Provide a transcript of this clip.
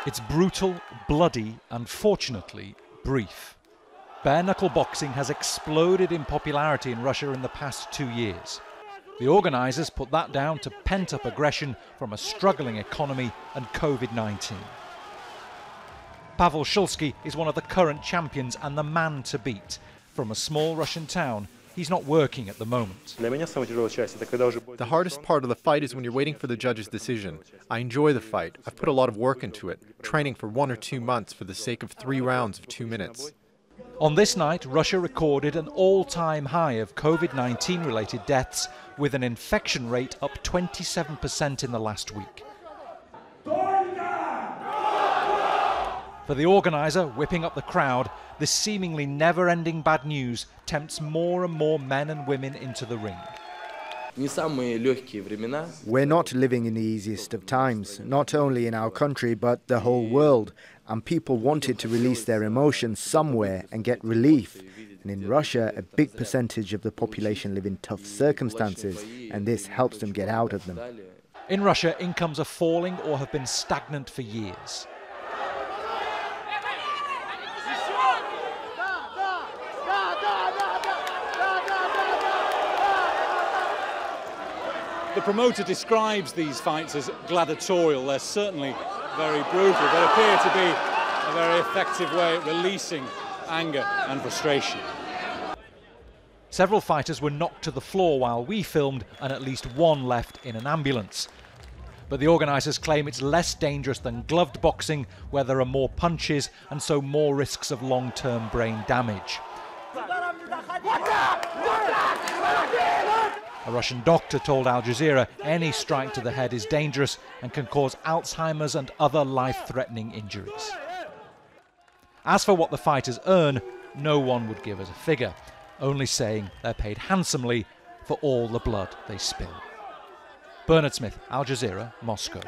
It's brutal, bloody, and fortunately brief. Bare-knuckle boxing has exploded in popularity in Russia in the past 2 years. The organisers put that down to pent-up aggression from a struggling economy and COVID-19. PAVEL SHULSKY is one of the current champions and the man to beat. From a small Russian town, he's not working at the moment. The hardest part of the fight is when you're waiting for the judge's decision. I enjoy the fight. I've put a lot of work into it, training for 1 or 2 months for the sake of 3 rounds of 2 minutes. On this night, Russia recorded an all-time high of COVID-19 related deaths, with an infection rate up 27% in the last week. For the organiser, whipping up the crowd, this seemingly never-ending bad news tempts more and more men and women into the ring. We're not living in the easiest of times, not only in our country but the whole world, and people wanted to release their emotions somewhere and get relief. And in Russia, a big percentage of the population live in tough circumstances, and this helps them get out of them. In Russia, incomes are falling or have been stagnant for years. The promoter describes these fights as gladiatorial. They're certainly very brutal, but appear to be a very effective way at releasing anger and frustration. Several fighters were knocked to the floor while we filmed, and at least one left in an ambulance. But the organisers claim it's less dangerous than gloved boxing, where there are more punches and so more risks of long-term brain damage. A Russian doctor told Al Jazeera any strike to the head is dangerous and can cause Alzheimer's and other life-threatening injuries. As for what the fighters earn, no one would give us a figure, only saying they're paid handsomely for all the blood they spill. Bernard Smith, Al Jazeera, Moscow.